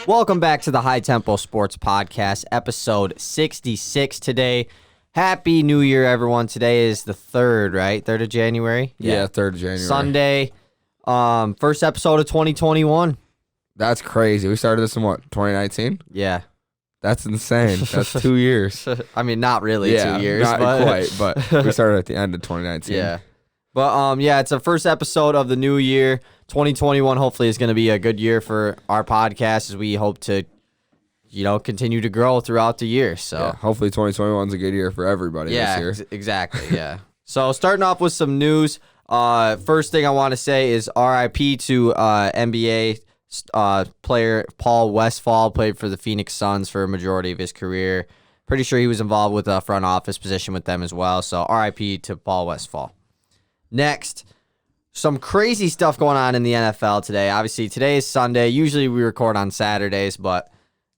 Welcome back to the High Tempo Sports Podcast, episode 66 today. Happy New Year, everyone. Today is the 3rd, right? 3rd of January? Yeah, 3rd of January. Sunday, first episode of 2021. That's crazy. We started this in what, 2019? Yeah. That's insane. That's 2 years. I mean, not really 2 years. Not quite, but we started at the end of 2019. Yeah. But, it's the first episode of the new year. 2021 hopefully is going to be a good year for our podcast as we hope to, continue to grow throughout the year. So yeah, hopefully 2021 is a good year for everybody this year. Exactly, yeah. So starting off with some news, first thing I want to say is RIP to NBA player Paul Westphal, played for the Phoenix Suns for a majority of his career. Pretty sure he was involved with a front office position with them as well. So RIP to Paul Westphal. Next, some crazy stuff going on in the NFL today. Obviously, today is Sunday. Usually we record on Saturdays, but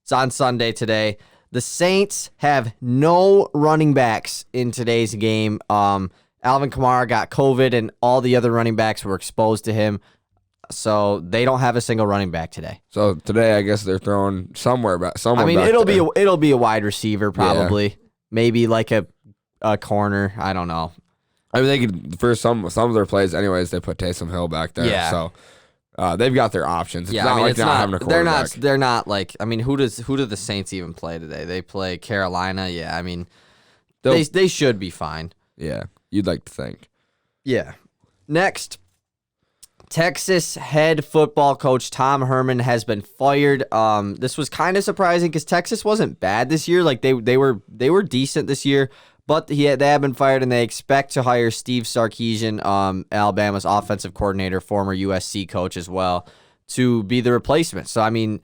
it's on Sunday today. The Saints have no running backs in today's game. Alvin Kamara got COVID, and all the other running backs were exposed to him. So they don't have a single running back today. So today, I guess they're throwing somewhere back. I mean, it'll be a wide receiver probably, maybe like a corner. I don't know. I mean, they could for some of their plays, anyways. They put Taysom Hill back there, so they've got their options. It's not like not having a quarterback. They're not like. I mean, who do the Saints even play today? They play Carolina. Yeah, I mean, they should be fine. Yeah, you'd like to think. Yeah. Next, Texas head football coach Tom Herman has been fired. This was kind of surprising because Texas wasn't bad this year. Like they were decent this year. But they have been fired, and they expect to hire Steve Sarkisian, Alabama's offensive coordinator, former USC coach as well, to be the replacement. So, I mean,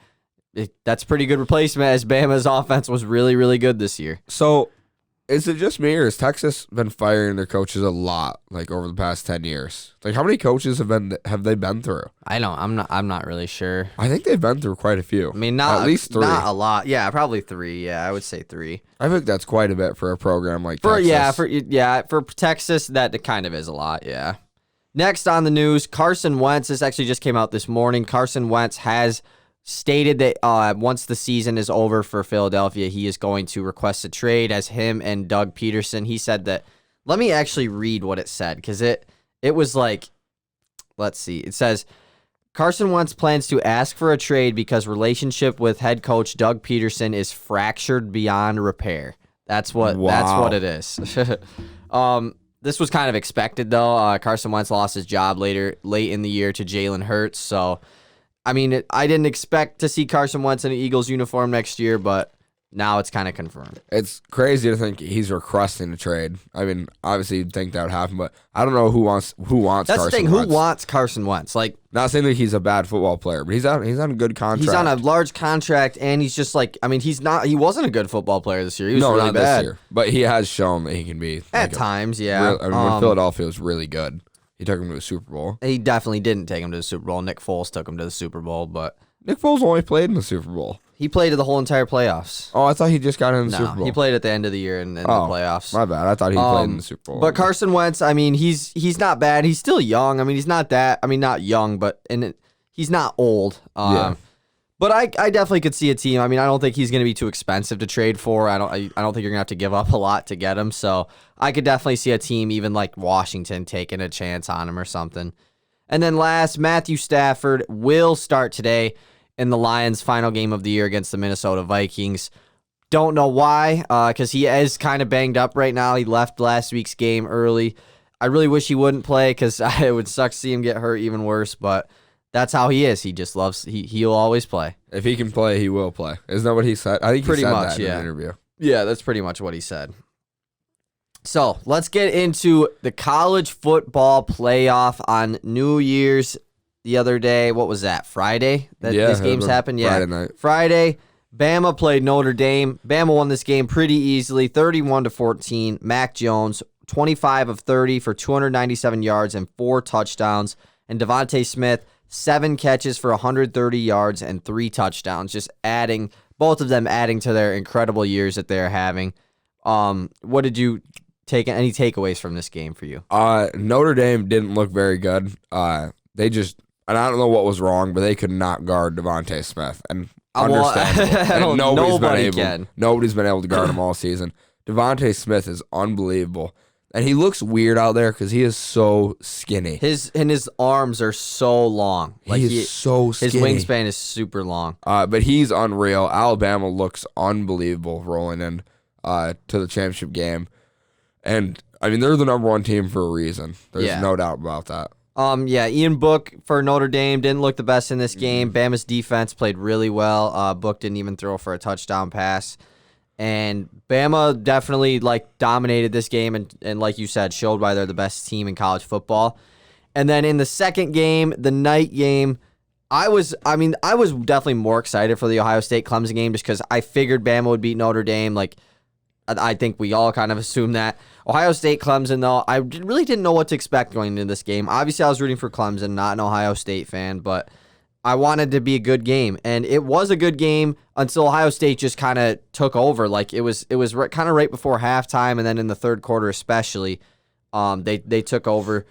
that's a pretty good replacement, as Bama's offense was really, really good this year. So, is it just me, or has Texas been firing their coaches a lot, like over the past 10 years? Like, how many coaches have they been through? I'm not really sure. I think they've been through quite a few. I mean, at least 3. Not a lot. Yeah, probably 3. Yeah, I would say 3. I think that's quite a bit for a program like Texas. For Texas, that kind of is a lot. Yeah. Next on the news, Carson Wentz. This actually just came out this morning. Carson Wentz has stated that once the season is over for Philadelphia, he is going to request a trade as him and Doug Peterson. He said that. Let me actually read what it said, because it was like, let's see. It says, Carson Wentz plans to ask for a trade because relationship with head coach Doug Peterson is fractured beyond repair. That's what it is. This was kind of expected, though. Carson Wentz lost his job late in the year to Jalen Hurts, so I mean, I didn't expect to see Carson Wentz in an Eagles uniform next year, but now it's kind of confirmed. It's crazy to think he's requesting a trade. I mean, obviously you'd think that would happen, but I don't know who wants That's Carson Wentz. That's the thing. Who wants Carson Wentz? Like, not saying that he's a bad football player, but he's on a good contract. He's on a large contract, and he's just like, I mean, he wasn't a good football player this year. He was really not bad. This year, but he has shown that he can be at times. Yeah, when Philadelphia was really good. He took him to the Super Bowl. He definitely didn't take him to the Super Bowl. Nick Foles took him to the Super Bowl, but Nick Foles only played in the Super Bowl. He played the whole entire playoffs. Oh, I thought he just got in the Super Bowl. He played at the end of the year in the playoffs. My bad. I thought he played in the Super Bowl. But Carson Wentz, I mean, he's not bad. He's still young. I mean, he's not that. I mean, not young, but he's not old. Yeah. But I definitely could see a team. I mean, I don't think he's going to be too expensive to trade for. I don't think you're going to have to give up a lot to get him. So I could definitely see a team, even like Washington, taking a chance on him or something. And then last, Matthew Stafford will start today in the Lions' final game of the year against the Minnesota Vikings. Don't know why, because he is kind of banged up right now. He left last week's game early. I really wish he wouldn't play because it would suck to see him get hurt even worse, but that's how he is. He just loves, he'll always play. If he can play, he will play. Isn't that what he said? I think he said that in an interview. Yeah, that's pretty much what he said. So let's get into the college football playoff on New Year's the other day. What was that, Friday? These games happened? Yeah, Friday night. Friday, Bama played Notre Dame. Bama won this game pretty easily, 31-14. Mac Jones, 25 of 30 for 297 yards and 4 touchdowns. And Devontae Smith, 7 catches for 130 yards and 3 touchdowns. Just both of them adding to their incredible years that they're having. What did you take? Any takeaways from this game for you? Notre Dame didn't look very good. And I don't know what was wrong, but they could not guard Devontae Smith. And understandable. And Can. Nobody's been able to guard him all season. Devontae Smith is unbelievable. And he looks weird out there because he is so skinny. His arms are so long. He's so skinny. His wingspan is super long. But he's unreal. Alabama looks unbelievable rolling in to the championship game. And, I mean, they're the number one team for a reason. There's no doubt about that. Ian Book for Notre Dame didn't look the best in this game. Bama's defense played really well. Book didn't even throw for a touchdown pass. And Bama definitely dominated this game and like you said, showed why they're the best team in college football. And then in the second game, the night game, I was definitely more excited for the Ohio State Clemson game just because I figured Bama would beat Notre Dame. I think we all kind of assumed that. Ohio State Clemson, though, I really didn't know what to expect going into this game. Obviously, I was rooting for Clemson, not an Ohio State fan, but I wanted to be a good game, and it was a good game until Ohio State just kind of took over. It was kind of right before halftime, and then in the third quarter especially, they took over.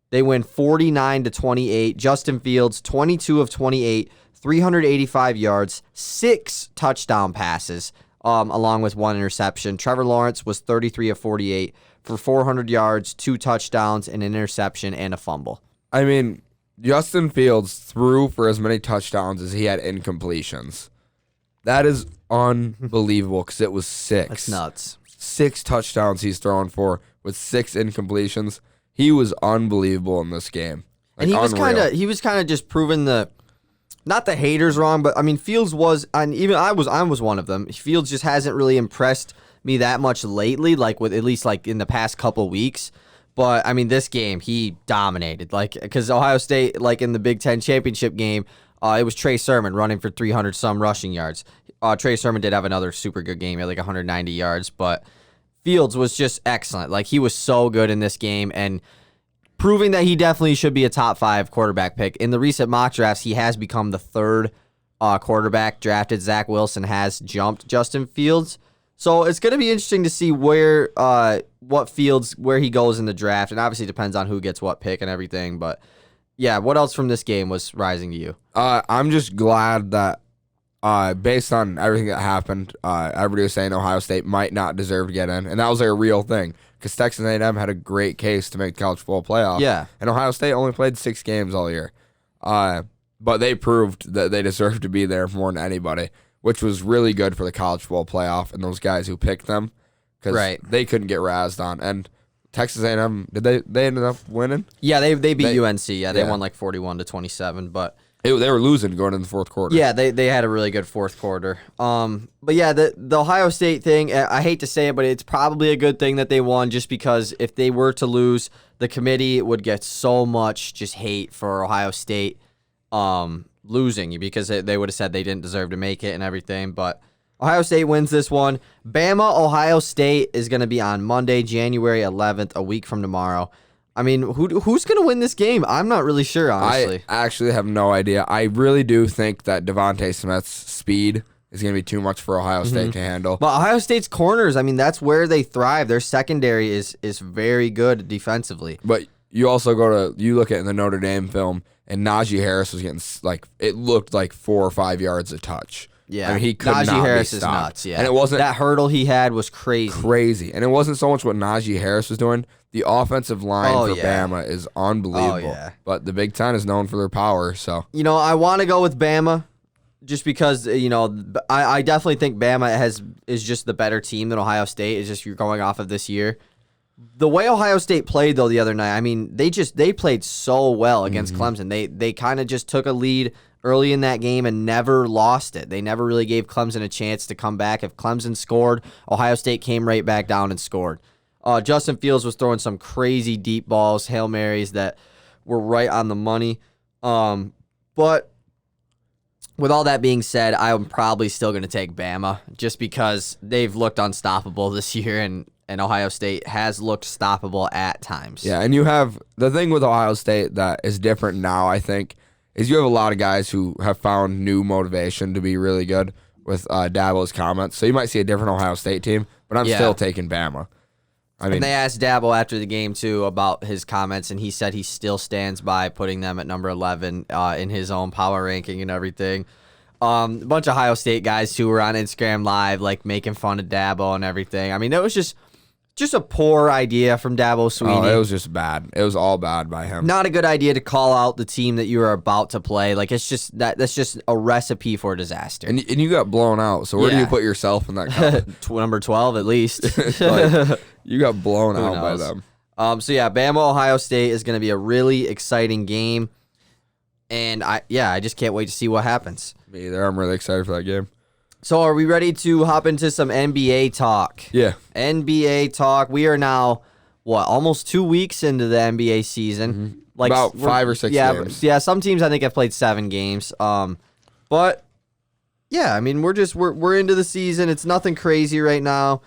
They win 49-28. Justin Fields, 22 of 28, 385 yards, 6 touchdown passes, along with 1 interception. Trevor Lawrence was 33 of 48 for 400 yards, 2 touchdowns, an interception, and a fumble. I mean, Justin Fields threw for as many touchdowns as he had incompletions. That is unbelievable because it was 6. That's nuts. 6 touchdowns he's throwing for with 6 incompletions. He was unbelievable in this game. And he was kind of just proving not the haters wrong, but I mean Fields was, and even I was one of them. Fields just hasn't really impressed me that much lately, at least in the past couple weeks. But, I mean, this game, he dominated. Because Ohio State, in the Big Ten championship game, it was Trey Sermon running for 300-some rushing yards. Trey Sermon did have another super good game. He had 190 yards. But Fields was just excellent. He was so good in this game and proving that he definitely should be a top 5 quarterback pick. In the recent mock drafts, he has become the 3rd quarterback drafted. Zach Wilson has jumped Justin Fields. So it's going to be interesting to see where he goes in the draft. And obviously it depends on who gets what pick and everything. But, yeah, what else from this game was rising to you? I'm just glad that based on everything that happened, everybody was saying Ohio State might not deserve to get in. And that was a real thing because Texas A&M had a great case to make the college football playoff. Yeah. And Ohio State only played 6 games all year. But they proved that they deserved to be there more than anybody, which was really good for the college football playoff and those guys who picked them because they couldn't get razzed on. And Texas A&M, they ended up winning? Yeah, they beat UNC. Yeah, they won 41-27, but they were losing going in the fourth quarter. Yeah, they had a really good fourth quarter. But yeah, the Ohio State thing, I hate to say it, but it's probably a good thing that they won just because if they were to lose, the committee would get so much just hate for Ohio State losing because they would have said they didn't deserve to make it and everything. But Ohio State wins this one. Bama, Ohio State is going to be on Monday, January 11th, a week from tomorrow. I mean, who's going to win this game? I'm not really sure, honestly. I actually have no idea. I really do think that Devontae Smith's speed is going to be too much for Ohio State to handle. But Ohio State's corners, I mean, that's where they thrive. Their secondary is very good defensively. But you also you look at the Notre Dame film, and Najee Harris was getting, it looked like 4 or 5 yards a touch. Yeah, I mean, he could Najee not Harris be is stopped. nuts. Yeah, and it wasn't that hurdle he had was crazy. And it wasn't so much what Najee Harris was doing. The offensive line for Bama is unbelievable. Oh, yeah. But the Big Ten is known for their power. So I want to go with Bama, just because I definitely think Bama is just the better team than Ohio State. It's just you're going off of this year. The way Ohio State played though the other night, I mean, they played so well against Clemson. They kind of just took a lead early in that game and never lost it. They never really gave Clemson a chance to come back. If Clemson scored, Ohio State came right back down and scored. Justin Fields was throwing some crazy deep balls, Hail Marys that were right on the money. But with all that being said, I'm probably still going to take Bama just because they've looked unstoppable this year and Ohio State has looked stoppable at times. Yeah, and you have the thing with Ohio State that is different now, I think, is you have a lot of guys who have found new motivation to be really good with Dabo's comments. So you might see a different Ohio State team, but I'm still taking Bama. And they asked Dabo after the game, too, about his comments, and he said he still stands by putting them at number 11 in his own power ranking and everything. A bunch of Ohio State guys who were on Instagram Live, like making fun of Dabo and everything. I mean, it was just a poor idea from Dabo Swinney. Oh, it was just bad. It was all bad by him. Not a good idea to call out the team that you are about to play. Like, it's just that's just a recipe for disaster. And you got blown out. So where do you put yourself in that? Number 12 at least. Like, you got blown out by them. So yeah, Bama Ohio State is going to be a really exciting game, and I just can't wait to see what happens. Me either. I'm really excited for that game. So are we ready to hop into some NBA talk? Yeah. NBA talk. We are now almost 2 weeks into the NBA season. Mm-hmm. Like about 5 or 6 games. Yeah, some teams I think have played 7 games. But yeah, I mean we're into the season. It's nothing crazy right now.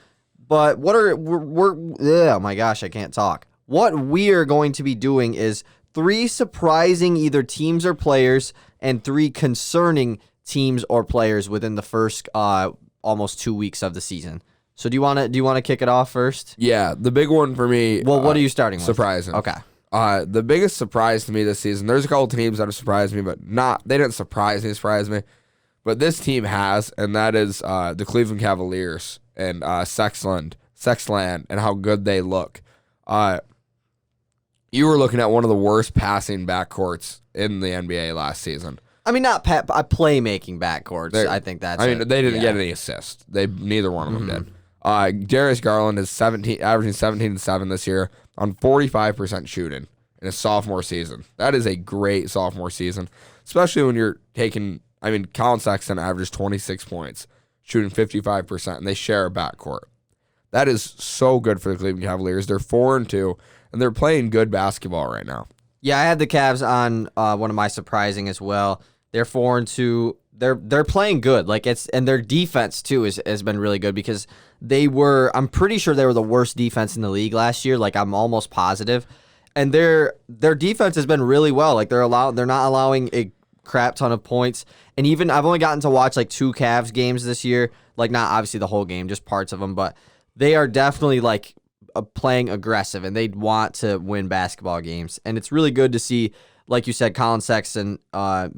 But oh my gosh, I can't talk. What we are going to be doing is 3 surprising either teams or players and 3 concerning teams or players within the first almost 2 weeks of the season. So do you want to kick it off first? Yeah, the big one for me. Well, what are you starting with? Surprising. Okay. The biggest surprise to me this season. There's a couple teams that have surprised me, but they didn't surprise me. But this team has, and that is the Cleveland Cavaliers and Sexland, and how good they look. You were looking at one of the worst passing backcourts in the NBA last season. I mean, not playmaking backcourts. I think that's. They didn't get any assists. Neither one of them did. Darius Garland is averaging 17 and 7 this year on 45% shooting in his sophomore season. That is a great sophomore season, especially when you're taking. I mean, Colin Sexton averages 26 points, shooting 55%, and they share a backcourt. That is so good for the Cleveland Cavaliers. They're 4-2, and they're playing good basketball right now. Yeah, I had the Cavs on one of my surprising as well. They're 4-2. They're playing good. And their defense too has been really good because I'm pretty sure they were the worst defense in the league last year. Like, I'm almost positive. And their defense has been really well. Like, they're not allowing a crap ton of points. And even I've only gotten to watch like 2 Cavs games this year. Like, not obviously the whole game, just parts of them, but they are definitely like playing aggressive, and they want to win basketball games. And it's really good to see, like you said, Colin Sexton,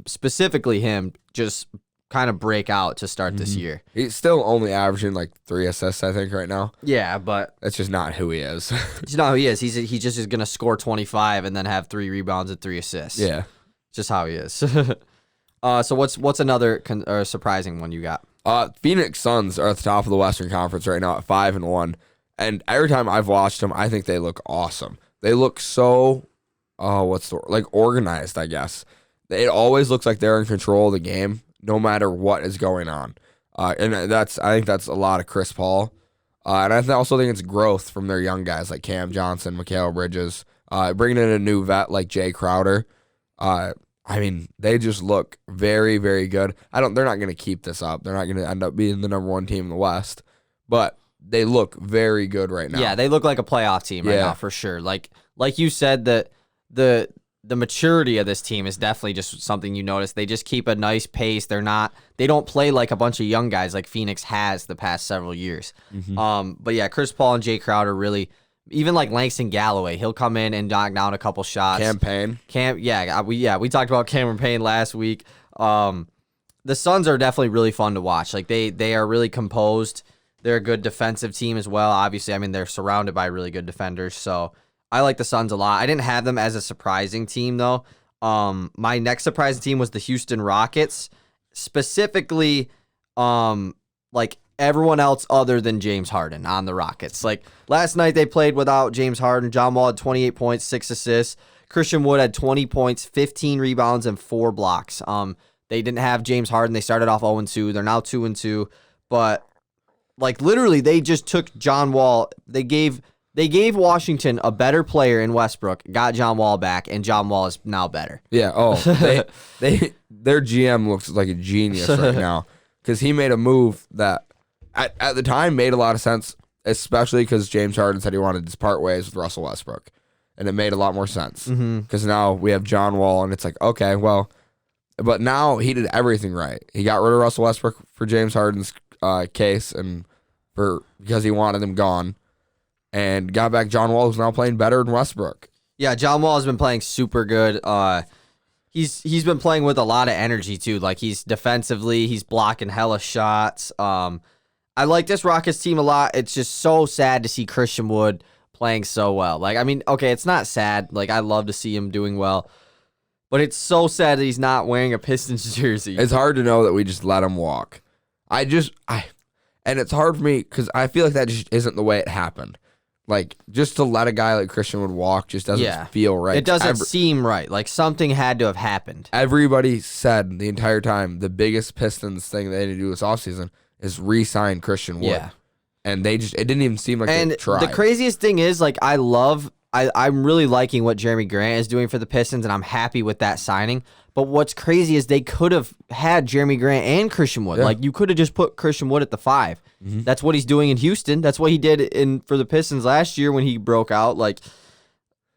specifically him, just kind of break out to start this year. He's still only averaging like 3 assists, I think, right now. Yeah, but that's just not who he is. It's not who he is. He just is going to score 25 and then have 3 rebounds and 3 assists. Yeah. Just how he is. So what's another surprising one you got? Phoenix Suns are at the top of the Western Conference right now at 5-1. And every time I've watched them, I think they look awesome. They look so, organized, I guess. It always looks like they're in control of the game, no matter what is going on. And I think that's a lot of Chris Paul. And I also think it's growth from their young guys like Cam Johnson, Mikal Bridges, bringing in a new vet like Jay Crowder. I mean, they just look very, very good. They're not going to keep this up. They're not going to end up being the number 1 team in the West, but they look very good right now. Yeah, they look like a playoff team right now for sure. Like you said, that the maturity of this team is definitely just something you notice. They just keep a nice pace. They don't play like a bunch of young guys like Phoenix has the past several years. But yeah, Chris Paul and Jay Crowder really. Even like Langston Galloway, he'll come in and knock down a couple shots. We talked about Cameron Payne last week. The Suns are definitely really fun to watch. Like they are really composed. They're a good defensive team as well. Obviously, I mean, they're surrounded by really good defenders. So I like the Suns a lot. I didn't have them as a surprising team though. My next surprising team was the Houston Rockets, specifically like everyone else other than James Harden on the Rockets. Like last night they played without James Harden. John Wall had 28 points, 6 assists. Christian Wood had 20 points, 15 rebounds, and 4 blocks. They didn't have James Harden. They started off 0-2. They're now 2-2. But like literally they just took John Wall. They gave Washington a better player in Westbrook, got John Wall back, and John Wall is now better. Yeah. Oh, their GM looks like a genius right now because he made a move that at the time made a lot of sense, especially because James Harden said he wanted to part ways with Russell Westbrook, and it made a lot more sense because now we have John Wall, and it's like, okay, well, but now he did everything right. He got rid of Russell Westbrook for James Harden's case and because he wanted him gone, and got back John Wall, who's now playing better than Westbrook. Yeah, John Wall has been playing super good. he's been playing with a lot of energy too. Like he's defensively, he's blocking hella shots. I like this Rockets team a lot. It's just so sad to see Christian Wood playing so well. Like, I mean, okay, it's not sad. Like, I love to see him doing well. But it's so sad that he's not wearing a Pistons jersey. It's hard to know that we just let him walk. And it's hard for me because I feel like that just isn't the way it happened. Like, just to let a guy like Christian Wood walk just doesn't feel right. It doesn't seem right. Like, something had to have happened. Everybody said the entire time the biggest Pistons thing they had to do this offseason is re-sign Christian Wood. Yeah. And it didn't even seem like they tried. The craziest thing is, like, I'm really liking what Jeremy Grant is doing for the Pistons, and I'm happy with that signing. But what's crazy is they could have had Jeremy Grant and Christian Wood. Yeah. Like, you could have just put Christian Wood at the 5. Mm-hmm. That's what he's doing in Houston. That's what he did for the Pistons last year when he broke out. Like,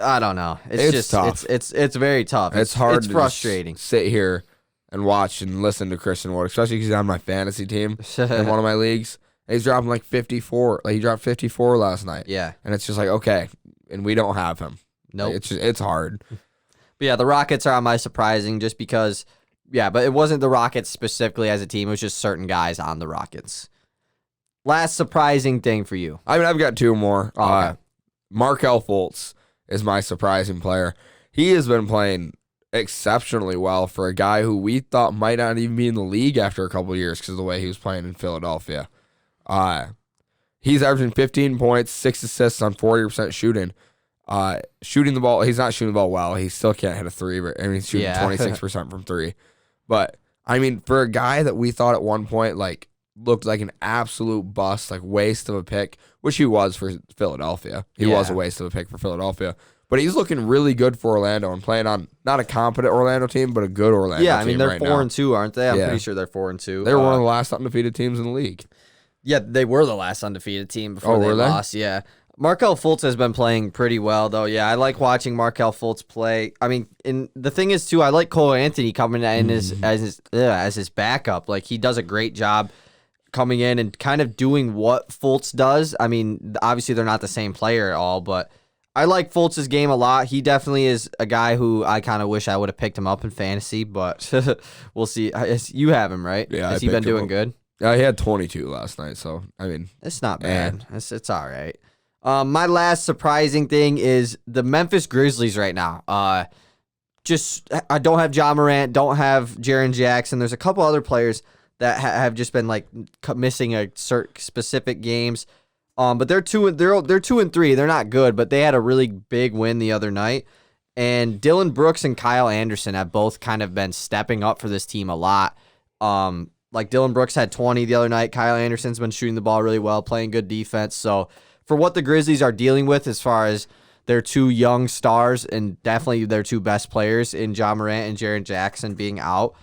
I don't know. It's just tough. It's very tough. It's hard. It's frustrating. Sit here and watch and listen to Christian Wood, especially because he's on my fantasy team in one of my leagues. And he's dropping like 54. Like, he dropped 54 last night. Yeah. And it's just like, okay, and we don't have him. Nope. Like, it's hard. But yeah, the Rockets are on my surprising just because, but it wasn't the Rockets specifically as a team. It was just certain guys on the Rockets. Last surprising thing for you. I mean, I've got 2 more. Okay. Markelle Fultz is my surprising player. He has been playing exceptionally well for a guy who we thought might not even be in the league after a couple of years because of the way he was playing in Philadelphia. He's averaging 15 points, 6 assists on 40% shooting. Shooting the ball, he's not shooting the ball well. He still can't hit a 3, but I mean, he's shooting 26% from 3. But I mean, for a guy that we thought at one point like looked like an absolute bust, like waste of a pick, which he was for Philadelphia. He was a waste of a pick for Philadelphia. But he's looking really good for Orlando and playing on not a competent Orlando team, but a good Orlando team. Yeah, I mean, they're right 4-2, aren't they? I'm pretty sure they're 4-2. They were one of the last undefeated teams in the league. Yeah, they were the last undefeated team before they lost. Yeah. Markelle Fultz has been playing pretty well, though. Yeah, I like watching Markelle Fultz play. I mean, the thing is, too, I like Cole Anthony coming in as his backup. Like, he does a great job coming in and kind of doing what Fultz does. I mean, obviously, they're not the same player at all, but I like Fultz's game a lot. He definitely is a guy who I kind of wish I would have picked him up in fantasy, but we'll see. You have him, right? Yeah, has he been doing good? Yeah, he had 22 last night, so, I mean. It's not bad. It's all right. My last surprising thing is the Memphis Grizzlies right now. I don't have Ja Morant, don't have Jaren Jackson. There's a couple other players that have just been like missing a certain specific games. But they're 2-3. They're not good, but they had a really big win the other night. And Dylan Brooks and Kyle Anderson have both kind of been stepping up for this team a lot. Like Dylan Brooks had 20 the other night. Kyle Anderson's been shooting the ball really well, playing good defense. So for what the Grizzlies are dealing with as far as their 2 young stars and definitely their 2 best players in Ja Morant and Jaren Jackson being out,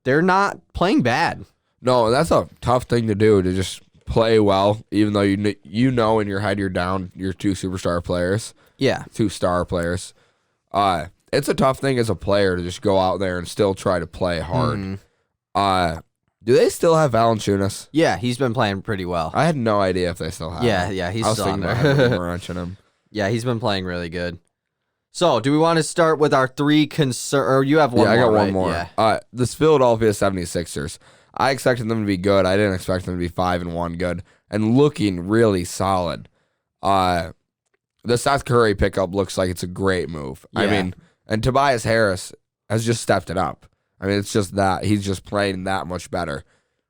they're not playing bad. No, that's a tough thing to do, to just play well, even though you know in your head you're down your 2 superstar players. Yeah. 2 star players. It's a tough thing as a player to just go out there and still try to play hard. Do they still have Valanciunas? Yeah, he's been playing pretty well. I had no idea if they still have him. Yeah, he's still on there. Him. Yeah, he's been playing really good. So, do we want to start with our 3 or you have one more, I got right? one more. Yeah. This Philadelphia 76ers. I expected them to be good. I didn't expect them to be 5-1 good and looking really solid. The Seth Curry pickup looks like it's a great move. Yeah. I mean, and Tobias Harris has just stepped it up. I mean, it's just that he's just playing that much better,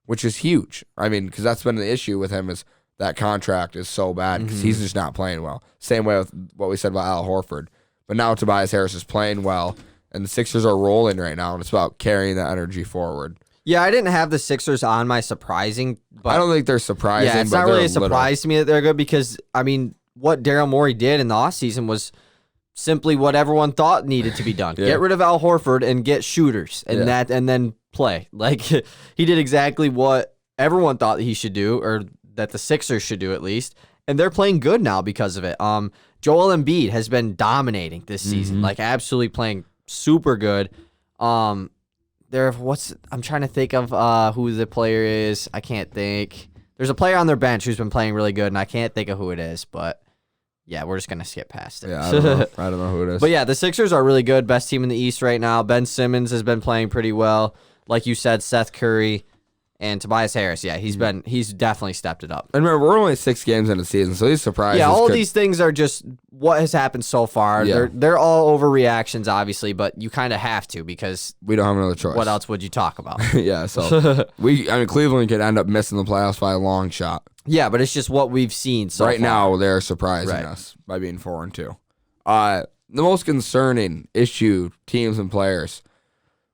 which is huge. I mean, because that's been the issue with him is that contract is so bad because he's just not playing well. Same way with what we said about Al Horford. But now Tobias Harris is playing well, and the Sixers are rolling right now, and it's about carrying that energy forward. Yeah, I didn't have the Sixers on my surprising. But I don't think they're surprising. Yeah, it's not really a surprise to me that they're good because, I mean, what Daryl Morey did in the offseason was simply what everyone thought needed to be done. Yeah. Get rid of Al Horford and get shooters and then play. Like, he did exactly what everyone thought that he should do, or that the Sixers should do at least, and they're playing good now because of it. Joel Embiid has been dominating this season, like absolutely playing super good. I'm trying to think of who the player is. I can't think. There's a player on their bench who's been playing really good, and I can't think of who it is, but Yeah, we're just going to skip past it. Yeah, I don't know who it is. But yeah, the Sixers are really good. Best team in the East right now. Ben Simmons has been playing pretty well. Like you said, Seth Curry and Tobias Harris. Yeah, he's definitely stepped it up. And remember, we're only 6 games into the season, so these surprises. Yeah, all these things are just what has happened so far. Yeah. They're all overreactions, obviously, but you kind of have to because we don't have another choice. What else would you talk about? Yeah, so Cleveland could end up missing the playoffs by a long shot. Yeah, but it's just what we've seen so right far. Now. They're surprising us by being 4-2. The most concerning issue, teams and players.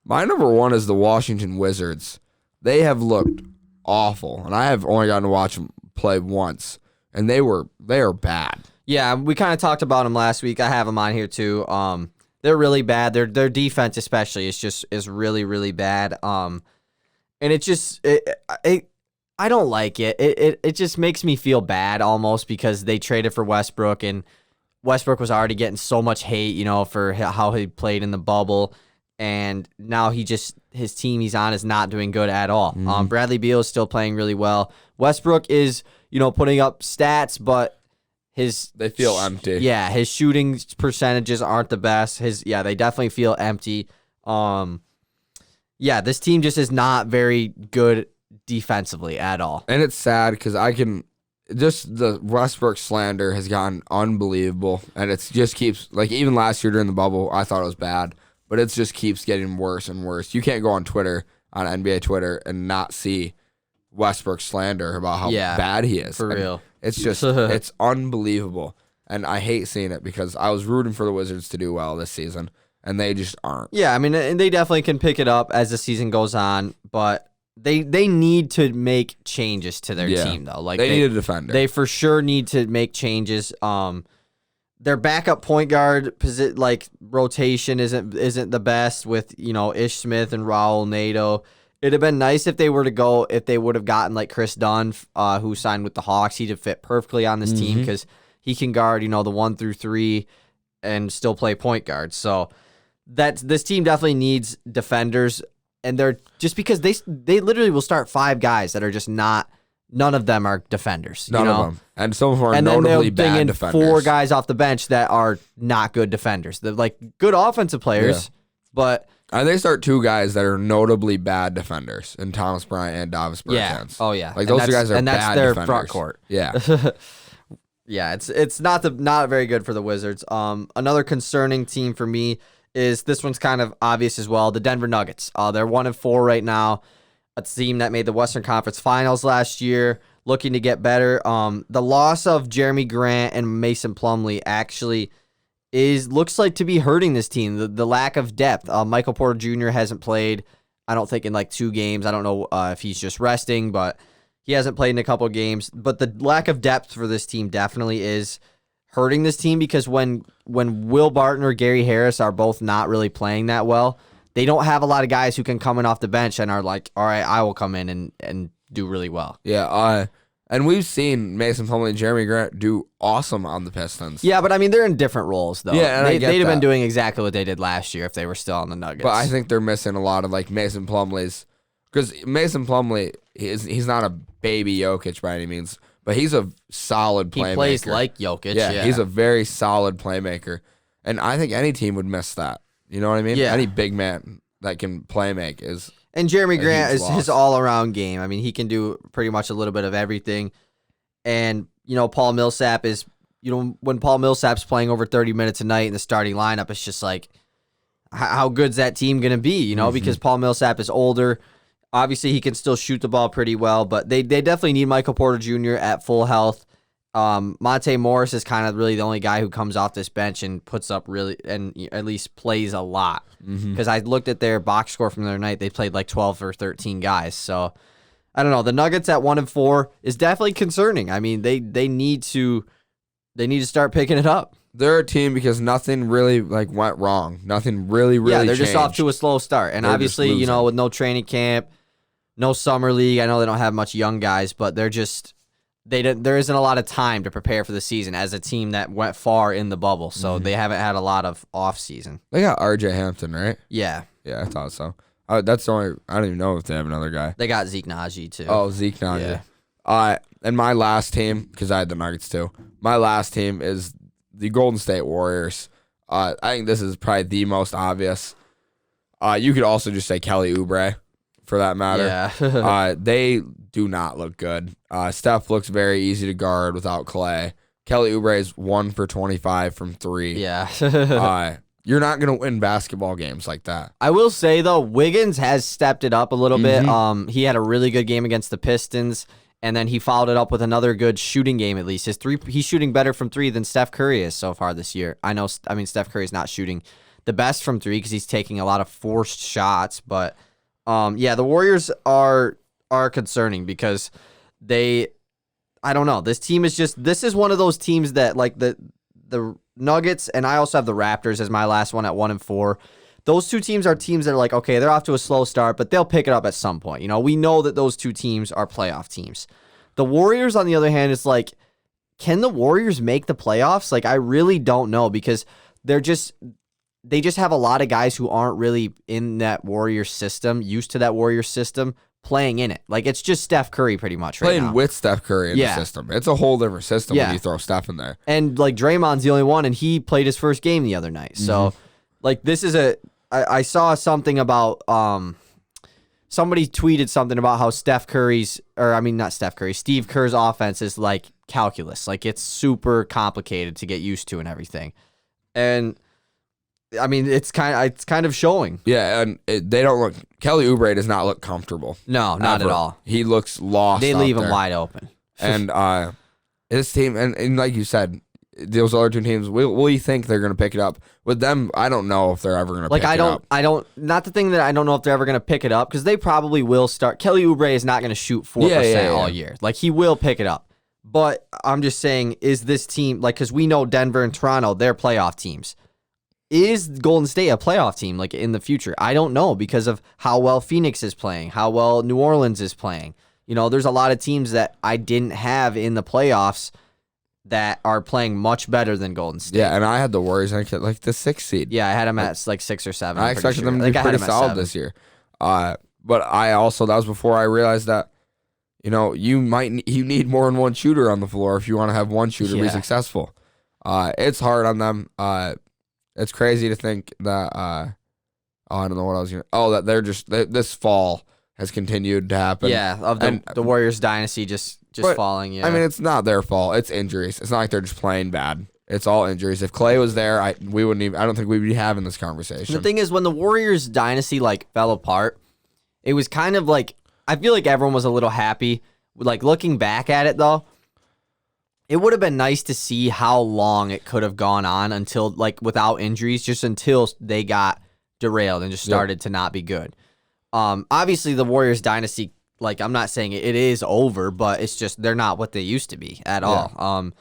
My number one is the Washington Wizards. They have looked awful, and I have only gotten to watch them play once, and they are bad. Yeah, we kind of talked about them last week. I have them on here too. They're really bad. Their defense especially is really really bad. And it just I don't like it. It just makes me feel bad almost because they traded for Westbrook, and Westbrook was already getting so much hate, for how he played in the bubble, and now his team he's on is not doing good at all. Bradley Beal is still playing really well. Westbrook is, putting up stats, but they feel empty. Yeah, his shooting percentages aren't the best. They definitely feel empty. This team just is not very good defensively at all. And it's sad because the Westbrook slander has gotten unbelievable, and it just keeps, even last year during the bubble, I thought it was bad, but it just keeps getting worse and worse. You can't go on NBA Twitter, and not see Westbrook slander about how bad he is. For real. It's just, it's unbelievable, and I hate seeing it because I was rooting for the Wizards to do well this season, and they just aren't. Yeah, I mean, and they definitely can pick it up as the season goes on, but they need to make changes to their team though. They need a defender. They for sure need to make changes. Their backup point guard rotation isn't the best with Ish Smith and Raul Nato. It'd have been nice if they would have gotten Chris Dunn, who signed with the Hawks. He'd have fit perfectly on this team because he can guard the 1 through 3 and still play point guard. So this team definitely needs defenders. And they're just because they literally will start 5 guys that are just not. None of them are defenders. None of them, and some of them are and notably bad bad defenders. 4 guys off the bench that are not good defenders. They're good offensive players, but and they start 2 guys that are notably bad defenders, and Thomas Bryant and Davis Bertans. Oh yeah, those 2 guys are and that's bad their defenders. front court. Yeah. Yeah, it's not very good for the Wizards. Another concerning team for me is this one's kind of obvious as well. The Denver Nuggets. They're 1-4 right now. A team that made the Western Conference Finals last year, looking to get better. The loss of Jeremy Grant and Mason Plumlee actually looks like to be hurting this team. The lack of depth. Michael Porter Jr. hasn't played, I don't think, in 2 games. I don't know if he's just resting, but he hasn't played in a couple games. But the lack of depth for this team definitely is hurting this team because when Will Barton or Gary Harris are both not really playing that well, they don't have a lot of guys who can come in off the bench and are like, all right, I will come in and do really well. Yeah, and we've seen Mason Plumlee and Jeremy Grant do awesome on the Pistons. Yeah, but I mean, they're in different roles, though. Yeah, and they'd have been doing exactly what they did last year if they were still on the Nuggets. But I think they're missing a lot of Mason Plumlee's, because Mason Plumlee, he's not a baby Jokic by any means, but he's a solid playmaker. He plays like Jokic. Yeah, he's a very solid playmaker, and I think any team would miss that. You know what I mean? Yeah. Any big man that can play make is. And Jeremy Grant is his all-around game. I mean, he can do pretty much a little bit of everything. And, Paul Millsap is, when Paul Millsap's playing over 30 minutes a night in the starting lineup, it's just how good's that team going to be, because Paul Millsap is older. Obviously, he can still shoot the ball pretty well, but they definitely need Michael Porter Jr. at full health. Monte Morris is kind of really the only guy who comes off this bench and puts up really, and at least plays a lot. Because I looked at their box score from the other night, they played 12 or 13 guys. So I don't know. The Nuggets at 1-4 is definitely concerning. I mean, they need to start picking it up. They're a team because nothing really went wrong. Nothing really they're changed. just off to a slow start. And obviously, with no training camp, no summer league. I know they don't have much young guys, but they're just. There isn't a lot of time to prepare for the season as a team that went far in the bubble, so they haven't had a lot of off season. They got R.J. Hampton, right? Yeah, I thought so. That's the only. I don't even know if they have another guy. They got Zeke Naji too. Oh, Zeke Naji. Yeah. And my last team, because I had the Nuggets too. My last team is the Golden State Warriors. I think this is probably the most obvious. You could also just say Kelly Oubre, for that matter. Yeah. They do not look good. Steph looks very easy to guard without Clay. Kelly Oubre is 1 for 25 from 3. Yeah. You're not going to win basketball games like that. I will say, though, Wiggins has stepped it up a little bit. He had a really good game against the Pistons, and then he followed it up with another good shooting game, at least. He's shooting better from 3 than Steph Curry is so far this year. Steph Curry's not shooting the best from 3 because he's taking a lot of forced shots. But, the Warriors are concerning because I don't know. This is one of those teams that, like, the Nuggets, and I also have the Raptors as my last one at 1-4. Those two teams are teams that are like, okay, they're off to a slow start, but they'll pick it up at some point. We know that those two teams are playoff teams. The Warriors, on the other hand, is like, can the Warriors make the playoffs? Like, I really don't know because they just have a lot of guys who aren't really in that Warriors system, used to that Warriors system, playing in it. Like, it's just Steph Curry pretty much right now. Playing with Steph Curry in the system. It's a whole different system when you throw Steph in there. And, like, Draymond's the only one, and he played his first game the other night. So, like, this is I saw something about, somebody tweeted something about how Steve Kerr's offense is, like, calculus. Like, it's super complicated to get used to and everything. And it's kind of showing. Yeah, and they don't look. Kelly Oubre does not look comfortable. No, not at all. He looks lost. They leave him wide open. And his team, and like you said, those other two teams, will you think they're going to pick it up? With them, I don't know if they're ever going to pick it up. Not the thing that I don't know if they're ever going to pick it up because they probably will start. Kelly Oubre is not going to shoot 4% all year. Like, he will pick it up. But I'm just saying, is this team, like, because we know Denver and Toronto, they're playoff teams. Is Golden State a playoff team, like, in the future? I don't know because of how well Phoenix is playing, how well New Orleans is playing. There's a lot of teams that I didn't have in the playoffs that are playing much better than Golden State. Yeah, and I had the Warriors like the 6th seed. Yeah, I had them at like 6 or 7. I expected them to be pretty solid this year. But that was before I realized that, you need more than one shooter on the floor if you want to have one shooter be successful. It's hard on them. It's crazy to think that, I don't know what I was going to, that they're just, this fall has continued to happen. Yeah, of the Warriors dynasty just falling, yeah. It's not their fault. It's injuries. It's not like they're just playing bad. It's all injuries. If Clay was there, I don't think we'd be having this conversation. The thing is, when the Warriors dynasty, like, fell apart, it was kind of like, I feel like everyone was a little happy. Like, looking back at it, though, it would have been nice to see how long it could have gone on until, like, without injuries, just until they got derailed and just started to not be good. Obviously, the Warriors dynasty, like, I'm not saying it is over, but it's just they're not what they used to be at all.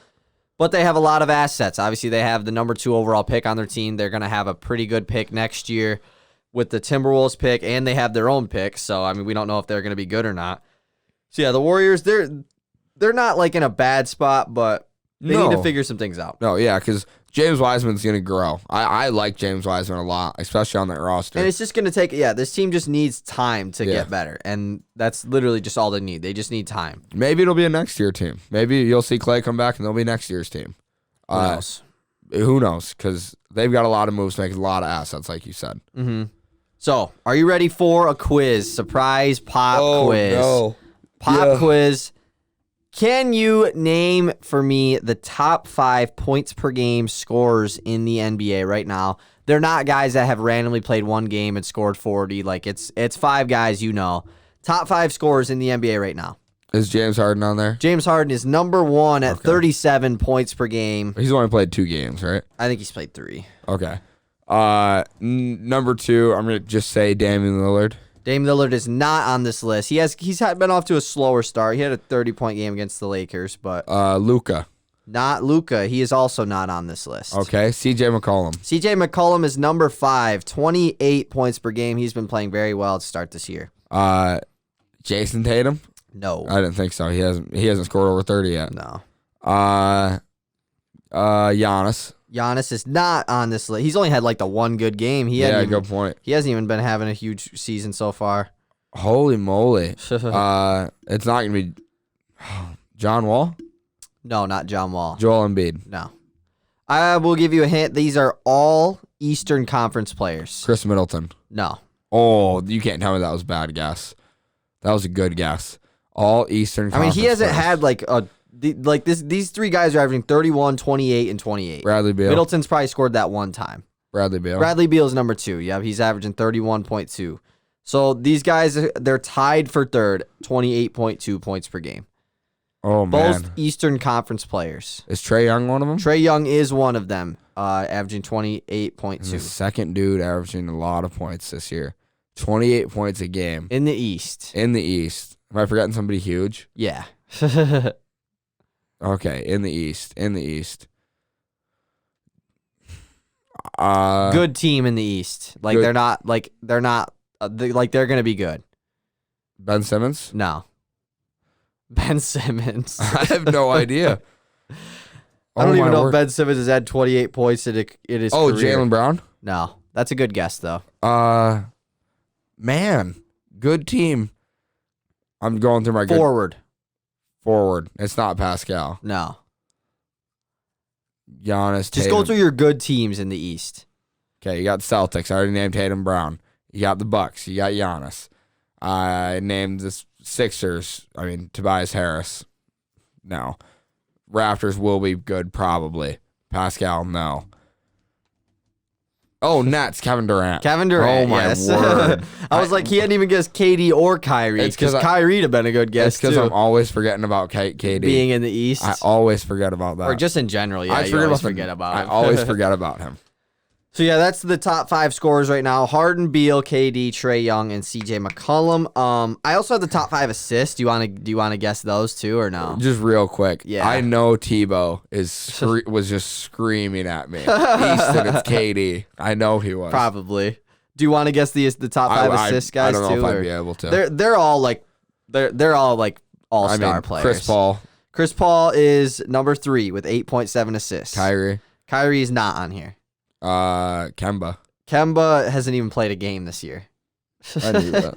But they have a lot of assets. Obviously, they have the number 2 overall pick on their team. They're going to have a pretty good pick next year with the Timberwolves pick, and they have their own pick. So, we don't know if they're going to be good or not. So, yeah, the Warriors, they're not, like, in a bad spot, but they need to figure some things out. No, yeah, because James Wiseman's going to grow. I like James Wiseman a lot, especially on that roster. And it's just going to take, this team just needs time to get better. And that's literally just all they need. They just need time. Maybe it'll be a next year team. Maybe you'll see Clay come back and they'll be next year's team. Who knows? Who knows? Because they've got a lot of moves, making a lot of assets, like you said. Mm-hmm. So, are you ready for a quiz? Surprise pop quiz. No. Pop quiz. Can you name for me the top 5 points per game scorers in the NBA right now? They're not guys that have randomly played one game and scored 40. Like, it's 5 guys you know. Top 5 scorers in the NBA right now. Is James Harden on there? James Harden is number 1 at 37 points per game. He's only played 2 games, right? I think he's played 3. Okay. Number 2, I'm going to just say Damian Lillard. Dame Lillard is not on this list. He's been off to a slower start. He had a 30-point game against the Lakers, but Luka. Not Luka. He is also not on this list. Okay, CJ McCollum. CJ McCollum is number 5, 28 points per game. He's been playing very well to start this year. Jason Tatum? No. I didn't think so. He hasn't scored over 30 yet. No. Giannis. Giannis is not on this list. He's only had like the one good game. Good point. He hasn't even been having a huge season so far. Holy moly. It's not going to be John Wall? No, not John Wall. Joel Embiid? No. I will give you a hint. These are all Eastern Conference players. Chris Middleton. No. Oh, you can't tell me that was a bad guess. That was a good guess. All Eastern Conference he hasn't players. had these three guys are averaging 31, 28, and 28. Bradley Beal. Middleton's probably scored that one time. Bradley Beal. Bradley Beal's number 2. Yeah, he's averaging 31.2. So these guys, they're tied for third, 28.2 points per game. Oh, man. Both Eastern Conference players. Is Trae Young one of them? Trae Young is one of them, averaging 28.2. The second dude averaging a lot of points this year. 28 points a game. In the East. In the East. Am I forgetting somebody huge? Yeah. Okay, in the East. In the East. Good team in the East. Like, good. they're going to be good. Ben Simmons? No. Ben Simmons. I have no idea. I don't even know if Ben Simmons has had 28 points in his career. Jaylen Brown? No. That's a good guess, though. Man. Good team. I'm going through my Forward. It's not Pascal. No. Giannis. Just Tatum. go through your good teams in the East. Okay, you got the Celtics. I already named Tatum Brown. You got the Bucks. You got Giannis. I named the Sixers. Tobias Harris. No. Raptors will be good, probably. Pascal, no. Oh, Nets, Kevin Durant. Oh, my word. I was like, he hadn't even guessed KD or Kyrie. It's 'cause because Kyrie'd have been a good guess, It's because too. I'm always forgetting about KD. Being in the East. I always forget about that. Or just in general, yeah. I you always forget about I him. always forget about him. So, yeah, that's the top 5 scorers right now. Harden, Beal, KD, Trae Young, and CJ McCollum. I also have the top 5 assists. Do you want to guess those, too, or no? Just real quick. Yeah. I know Tebow was just screaming at me. Easton, it's KD. I know he was. Probably. Do you want to guess the top 5 assists guys, too? I don't know if I'd be able to. They're all all-star players. Chris Paul is number 3 with 8.7 assists. Kyrie is not on here. Kemba hasn't even played a game this year. I knew that.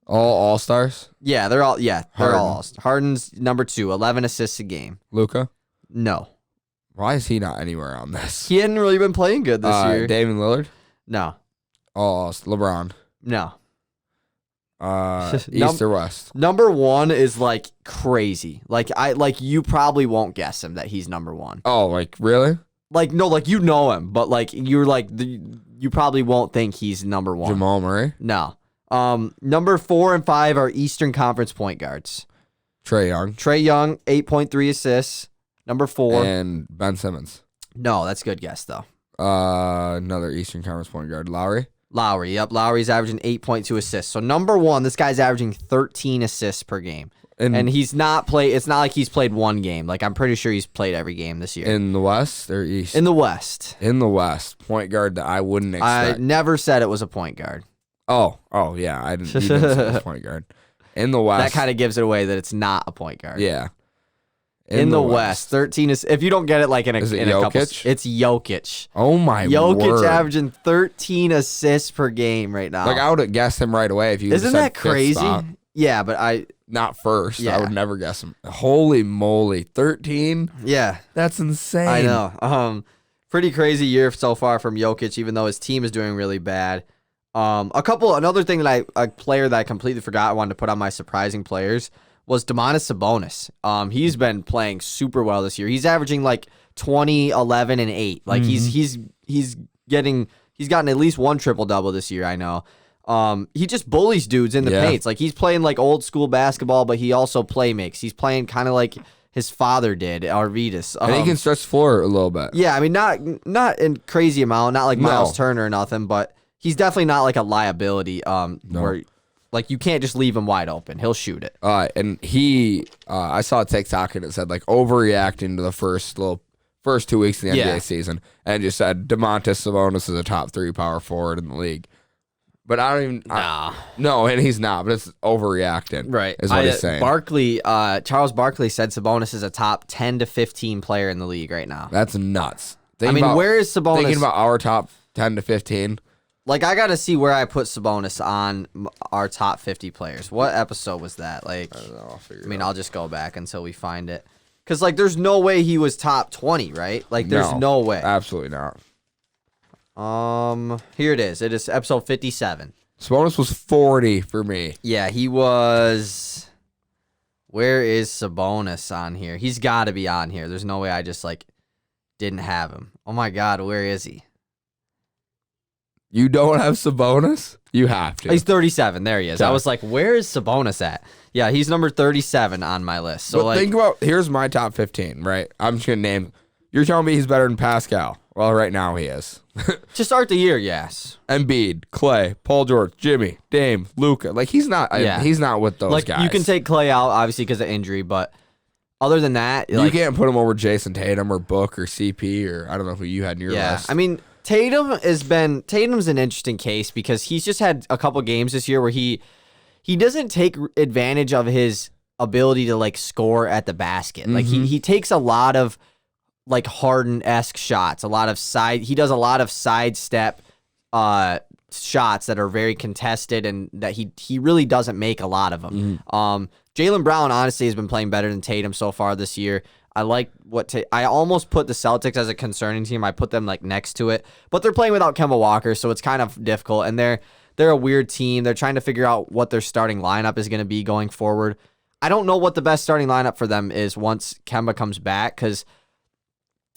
All stars? Yeah, they're all Harden. all-stars. Harden's number 2, 11 assists a game. Luka? No. Why is he not anywhere on this? He hadn't really been playing good this year. Damian Lillard? No. LeBron? No. East or West? Number 1 is like crazy. You probably won't guess him that he's number 1. Oh, like really? No, you know him, but you probably won't think he's number 1. Jamal Murray? No. Number 4 and 5 are Eastern Conference point guards. Trae Young, 8.3 assists. Number 4. And Ben Simmons. No, that's a good guess, though. Another Eastern Conference point guard. Lowry, yep. Lowry's averaging 8.2 assists. So number 1, this guy's averaging 13 assists per game. And he's not played. It's not like he's played one game. I'm pretty sure he's played every game this year. In the West or East? In the West. In the West. Point guard that I wouldn't expect. I never said it was a point guard. Oh, yeah. I didn't. You didn't say it was point guard. In the West. That kind of gives it away that it's not a point guard. Yeah. In the West, 13 is. If you don't get it, is it in a couple, Jokic? it's Jokic. Oh my Jokic word. averaging 13 assists per game right now. I would have guessed him right away if you. Isn't that crazy? Yeah, but not first. Yeah. I would never guess him. Holy moly, 13. Yeah, that's insane. I know. Pretty crazy year so far from Jokic, even though his team is doing really bad. Another thing a player that I completely forgot I wanted to put on my surprising players was Domantas Sabonis. He's been playing super well this year. He's averaging 20, 11, and 8. He's gotten at least one triple-double this year, I know. He just bullies dudes in the paints. He's playing old school basketball, but he also playmakes. He's playing kind of like his father did, Arvidas. And he can stretch the floor a little bit. Yeah, not in crazy amount, not like Miles Turner or nothing, but he's definitely not a liability. Where you can't just leave him wide open. He'll shoot it. And he, I saw a TikTok and it said overreacting to the first 2 weeks of the NBA season, and just said Domantas Sabonis is a top 3 power forward in the league. But I don't even. No, and he's not. But it's overreacting. Right. Is what he's saying. Charles Barkley said Sabonis is a top 10 to 15 player in the league right now. That's nuts. Where is Sabonis? Thinking about our top 10 to 15. I got to see where I put Sabonis on our top 50 players. What episode was that? I don't know. I'll I'll just go back until we find it. Because, like, there's no way he was top 20, right? Like, there's no way. Absolutely not. Here it is. It is episode 57. Sabonis was 40 for me. Yeah, he was... Where is Sabonis on here? He's got to be on here. There's no way I just, like, didn't have him. Oh, my God. Where is he? You don't have Sabonis? You have to. He's 37. There he is. Okay. I was like, where is Sabonis at? Yeah, he's number 37 on my list. So, but like, think about, here's my top 15, right? I'm just going to name, you're telling me he's better than Pascal. Well, right now he is. to start the year, yes. Embiid, Clay, Paul George, Jimmy, Dame, Luka. Like, he's not with those like, guys. you can take Clay out, obviously, because of injury, but other than that, you can't put him over Jason Tatum or Book or CP or I don't know who you had in your list. I mean, Tatum's an interesting case because he's just had a couple games this year where he doesn't take advantage of his ability to like score at the basket. Like he takes a lot of like Harden-esque shots, he does a lot of sidestep shots that are very contested and that he really doesn't make a lot of them. Jaylen Brown honestly has been playing better than Tatum so far this year. I like I almost put the Celtics as a concerning team. I put them like next to it, but they're playing without Kemba Walker, so it's kind of difficult. And they're a weird team. They're trying to figure out what their starting lineup is going to be going forward. I don't know what the best starting lineup for them is once Kemba comes back, because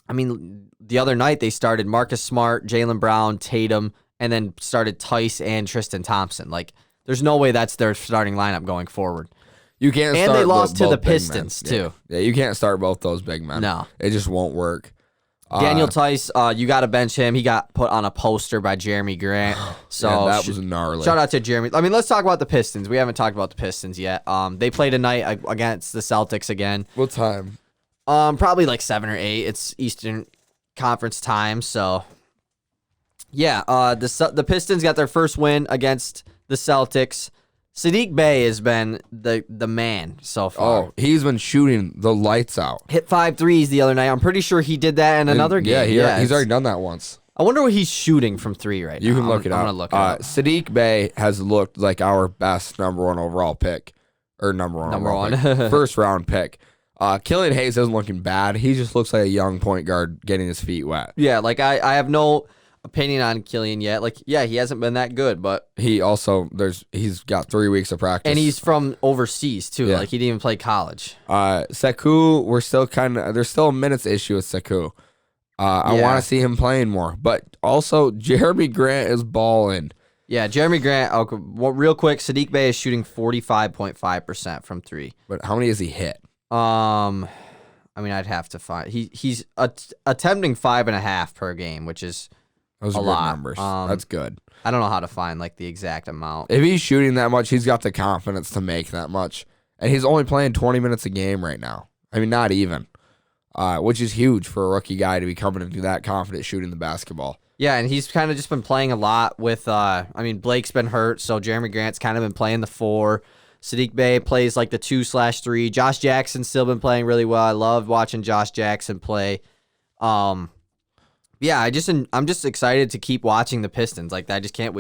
I mean, the other night they started Marcus Smart, Jaylen Brown, Tatum, and then started Tice and Tristan Thompson. Like, there's no way that's their starting lineup going forward. You can't. And start they lost to both the big men. Pistons too. Yeah, you can't start both those big men. No, it just won't work. Daniel Tice, you got to bench him. He got put on a poster by Jeremy Grant. So yeah, that was gnarly. Shout out to Jeremy. I mean, let's talk about the Pistons. We haven't talked about the Pistons yet. They played tonight against the Celtics again. What time? Probably like 7 or 8. It's Eastern Conference time. So yeah, the Pistons got their first win against the Celtics. Saddiq Bey has been the man so far. Oh, he's been shooting the lights out. Hit 5 threes the other night. I'm pretty sure he did that in another game. Yeah, he's already done that once. I wonder what he's shooting from 3 right now. You can look it up. I'm going to look it up. Saddiq Bey has looked like our best number 1 overall pick. Or number one. Pick. First round pick. Killian Hayes isn't looking bad. He just looks like a young point guard getting his feet wet. Yeah, like I have no opinion on Killian yet. Like, yeah, he hasn't been that good, but he also he's got 3 weeks of practice. And he's from overseas too. Yeah. Like, he didn't even play college. Sekou, we're still there's still a minutes issue with Sekou. I want to see him playing more. But also Jeremy Grant is balling. Yeah, Jeremy Grant, real quick, Saddiq Bey is shooting 45.5% from 3. But how many has he hit? I mean, I'd have to find. He's attempting 5.5 per game, which is those are a good lot. numbers. That's good. I don't know how to find like the exact amount. If he's shooting that much, he's got the confidence to make that much, and he's only playing 20 minutes a game right now. I mean, not even, which is huge for a rookie guy to be coming into that confident shooting the basketball. Yeah, and he's kind of just been playing a lot with. I mean, Blake's been hurt, so Jeremy Grant's kind of been playing the 4. Saddiq Bey plays like the 2/3. Josh Jackson's still been playing really well. I love watching Josh Jackson play. Yeah, I'm just excited to keep watching the Pistons. Like, I just can't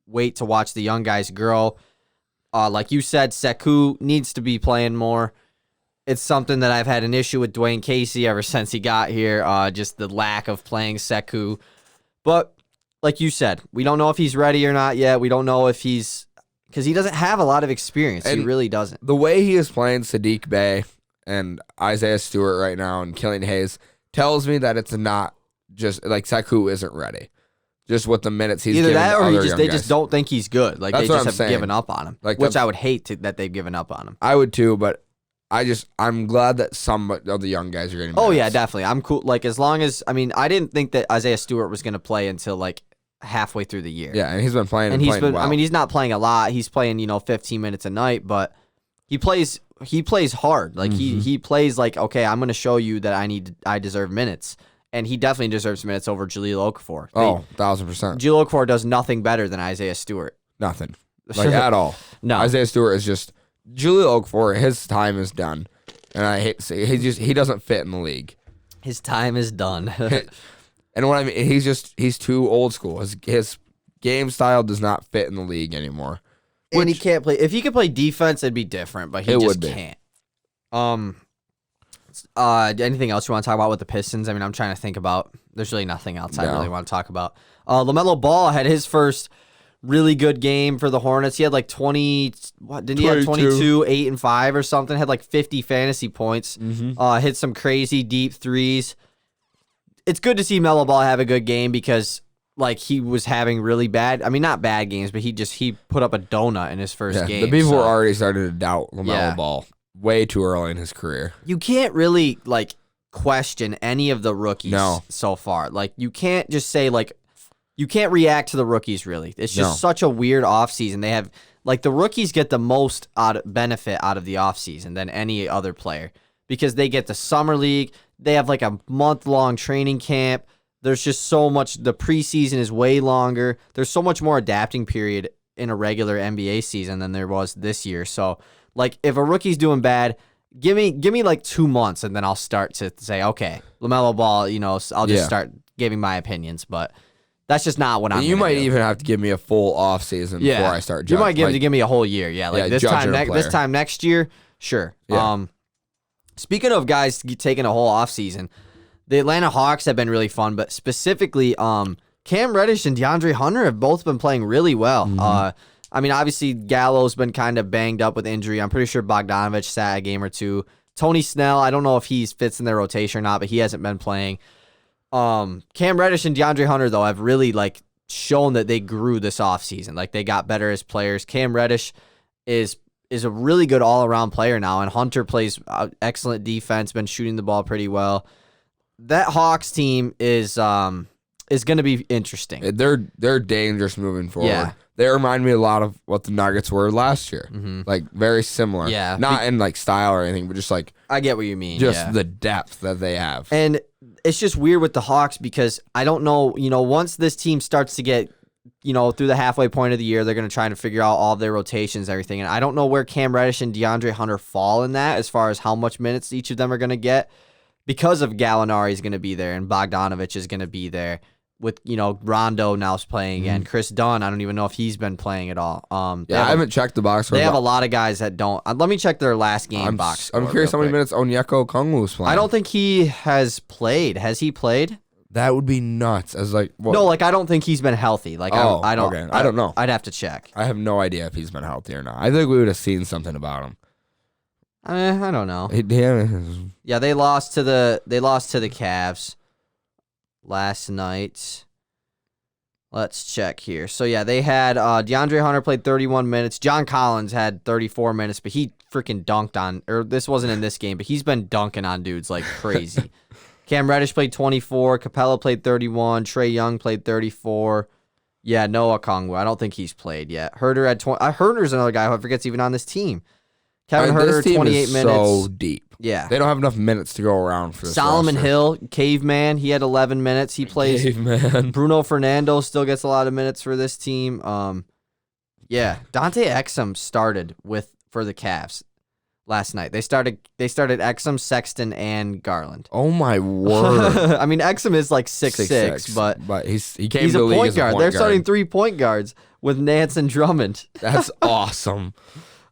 wait to watch the young guys grow. Like you said, Sekou needs to be playing more. It's something that I've had an issue with Dwayne Casey ever since he got here. Just the lack of playing Sekou. But like you said, we don't know if he's ready or not yet. We don't know if because he doesn't have a lot of experience. And he really doesn't. The way he is playing Saddiq Bey and Isaiah Stewart right now and Killian Hayes tells me that it's not just like Sekou isn't ready. Just with the minutes he's either given that to or other they just don't think he's good. Like, That's they what just I'm have saying. given up on him. Like, which I would hate that they've given up on him. I would too, but I'm glad that some of the young guys are getting minutes. Oh yeah, definitely. I'm cool. Like, as long as I didn't think that Isaiah Stewart was going to play until like halfway through the year. Yeah, and he's been playing well. I mean, he's not playing a lot. He's playing 15 minutes a night, but he plays hard. Like, he plays like, okay, I'm going to show you that I deserve minutes. And he definitely deserves minutes over Jahlil Okafor. 1,000%. Jahlil Okafor does nothing better than Isaiah Stewart. Nothing. Like, at all. No. Isaiah Stewart is just Jahlil Okafor, his time is done. And I hate to say he doesn't fit in the league. His time is done. And what I mean, he's too old school. His game style does not fit in the league anymore. And he can't play. If he could play defense, it'd be different, but he just can't. Anything else you want to talk about with the Pistons? I mean, I'm trying to think about. There's really nothing else I really want to talk about. LaMelo Ball had his first really good game for the Hornets. He had like 20. What did he have? 22, 8 and 5 or something. Had like 50 fantasy points. Hit some crazy deep threes. It's good to see Melo Ball have a good game because like he was having really bad. I mean, not bad games, but he put up a donut in his first game. The people were already starting to doubt LaMelo Ball way too early in his career. You can't really like question any of the rookies so far. Like you can't just say like you can't react to the rookies really. It's just such a weird offseason. They have like the rookies get the most benefit out of the offseason than any other player because they get the summer league. They have like a month-long training camp. There's just so much. The preseason is way longer. There's so much more adapting period in a regular NBA season than there was this year. So, like, if a rookie's doing bad, give me like 2 months, and then I'll start to say, okay, LaMelo Ball. I'll just start giving my opinions. But that's just not what I'm. You might even have to give me a full off season before I start judging. You might give me a whole year. Yeah, like this time next year, sure. Yeah. Speaking of guys taking a whole offseason, the Atlanta Hawks have been really fun, but specifically Cam Reddish and DeAndre Hunter have both been playing really well. I mean, obviously, Gallo's been kind of banged up with injury. I'm pretty sure Bogdanovich sat a game or two. Tony Snell, I don't know if he fits in their rotation or not, but he hasn't been playing. Cam Reddish and DeAndre Hunter, though, have really like shown that they grew this offseason. Like, they got better as players. Cam Reddish is a really good all-around player now, and Hunter plays excellent defense, been shooting the ball pretty well. That Hawks team is going to be interesting. They're dangerous moving forward. Yeah. They remind me a lot of what the Nuggets were last year. Like, very similar. Yeah. Not in, like, style or anything, but just, like... I get what you mean. Just the depth that they have. And it's just weird with the Hawks because I don't know, once this team starts to get, through the halfway point of the year, they're going to try to figure out all of their rotations and everything. And I don't know where Cam Reddish and DeAndre Hunter fall in that as far as how much minutes each of them are going to get because of Gallinari is going to be there and Bogdanovich is going to be there. With Rondo now playing again, Chris Dunn. I don't even know if he's been playing at all. I haven't checked the box score. They have a lot of guys that don't. Let me check their last game box score. I'm curious how many minutes Onyeka Okongwu's playing. I don't think he has played. Has he played? That would be nuts. As like what? No, like I don't think he's been healthy. Like I don't. Okay. I don't know. I'd have to check. I have no idea if he's been healthy or not. I think we would have seen something about him. I don't know. Yeah, they lost to the Cavs last night. Let's check here. So, yeah, they had DeAndre Hunter played 31 minutes. John Collins had 34 minutes, but he freaking dunked on, or this wasn't in this game, but he's been dunking on dudes like crazy. Cam Reddish played 24. Capella played 31. Trae Young played 34. Yeah, Noah Okongwu. I don't think he's played yet. Herter had 20. Herter's another guy who I forget's even on this team. Kevin Herter, 28 minutes. So deep. Yeah. They don't have enough minutes to go around for this. Solomon roster. Hill, Caveman, he had 11 minutes. He plays. Caveman. Bruno Fernando still gets a lot of minutes for this team. Yeah, Dante Exum started for the Cavs last night. They started Exum, Sexton, and Garland. Oh my word! I mean, Exum is like 6'6", but he came he's to a the league point as guard. a point They're guard. starting 3 point guards with Nance and Drummond. That's awesome.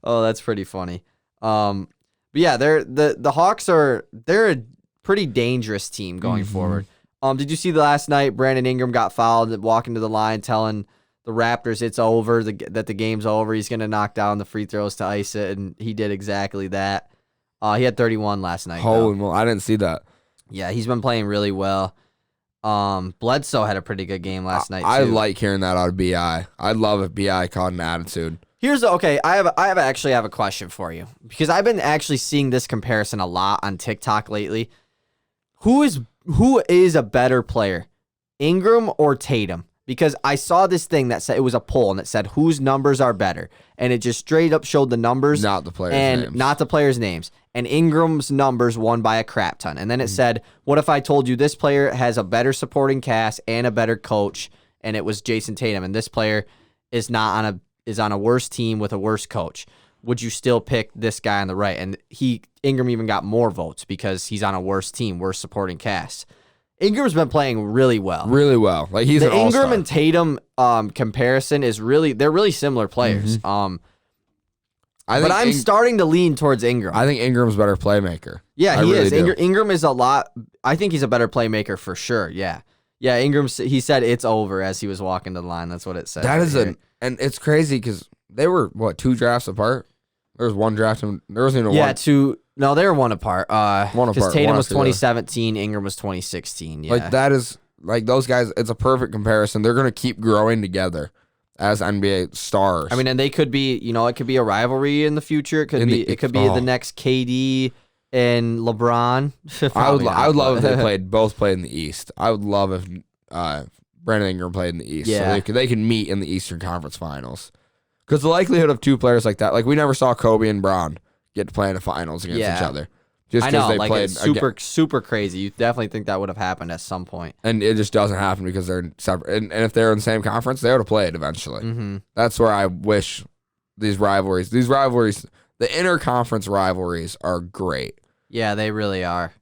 Oh, that's pretty funny. But yeah, the Hawks they're a pretty dangerous team going forward. Did you see last night Brandon Ingram got fouled walking to the line telling the Raptors it's over, that the game's over. He's going to knock down the free throws to ice it, and he did exactly that. He had 31 last night. Holy moly, I didn't see that. Yeah, he's been playing really well. Bledsoe had a pretty good game last night, too. I like hearing that out of BI. I love it. BI caught an attitude. I actually have a question for you because I've been actually seeing this comparison a lot on TikTok lately. Who is a better player, Ingram or Tatum? Because I saw this thing that said it was a poll and it said whose numbers are better, and it just straight up showed the numbers, not the players' names. Not the players' names. And Ingram's numbers won by a crap ton. And then it said, what if I told you this player has a better supporting cast and a better coach, and it was Jason Tatum, and this player is on a worse team with a worse coach? Would you still pick this guy on the right? And Ingram even got more votes because he's on a worse team, worse supporting cast. Ingram's been playing really well. Really well. Like he's the an all-star. Ingram and Tatum comparison is they're really similar players. But I'm starting to lean towards Ingram. I think Ingram's a better playmaker. Yeah, he is. Ingram is a lot. I think he's a better playmaker for sure. Yeah. Yeah, Ingram, he said it's over as he was walking to the line. That's what it said. That is and it's crazy because they were, 2 drafts apart? There was one draft, and there wasn't even one. Yeah, no, they were one apart. One apart. Because Tatum was 2017, Ingram was 2016. Yeah. Like, that is, like, those guys, it's a perfect comparison. They're going to keep growing together as NBA stars. I mean, and they could be, it could be a rivalry in the future. It could be the next KD and LeBron. I would love if they both played in the East. I would love if Brandon Ingram played in the East. Yeah. So they can meet in the Eastern Conference Finals. Because the likelihood of 2 players like that, like we never saw Kobe and Bron get to play in the finals against each other. Just because they played it's super crazy. You definitely think that would have happened at some point. And it just doesn't happen because they're separate. And if they're in the same conference, they would have played eventually. Mm-hmm. That's where I wish these rivalries, the interconference rivalries are great. Yeah, they really are.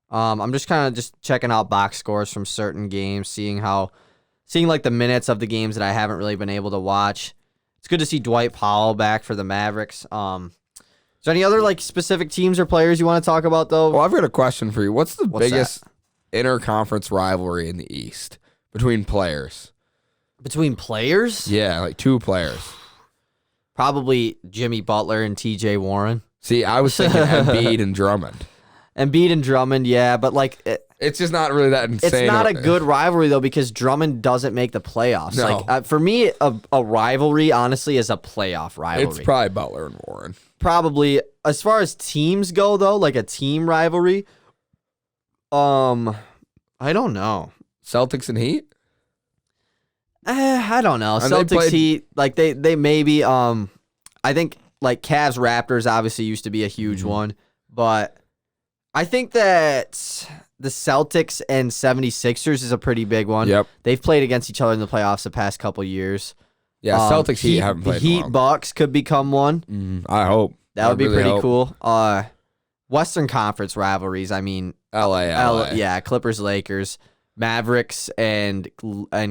I'm just kind of checking out box scores from certain games, seeing like the minutes of the games that I haven't really been able to watch. It's good to see Dwight Powell back for the Mavericks. Is there any other like specific teams or players you want to talk about though? Well, I've got a question for you. What's the biggest interconference rivalry in the East between players? Between players? Yeah, like 2 players. Probably Jimmy Butler and TJ Warren. See, I was thinking Embiid and Drummond. Embiid and Drummond, yeah, but like it's just not really that insane. It's not a good rivalry though because Drummond doesn't make the playoffs. No. Like for me, a rivalry honestly is a playoff rivalry. It's probably Butler and Warren. Probably as far as teams go though, like a team rivalry. I don't know. Celtics and Heat. I don't know. Celtics Heat, like they maybe. I think like Cavs Raptors obviously used to be a huge one, but I think that the Celtics and 76ers is a pretty big one. Yep. They've played against each other in the playoffs the past couple years. Yeah, Celtics Heat haven't played Heat Bucks could become one. I hope. That would be really pretty cool. Western Conference rivalries, I mean LA. Yeah, Clippers Lakers, Mavericks and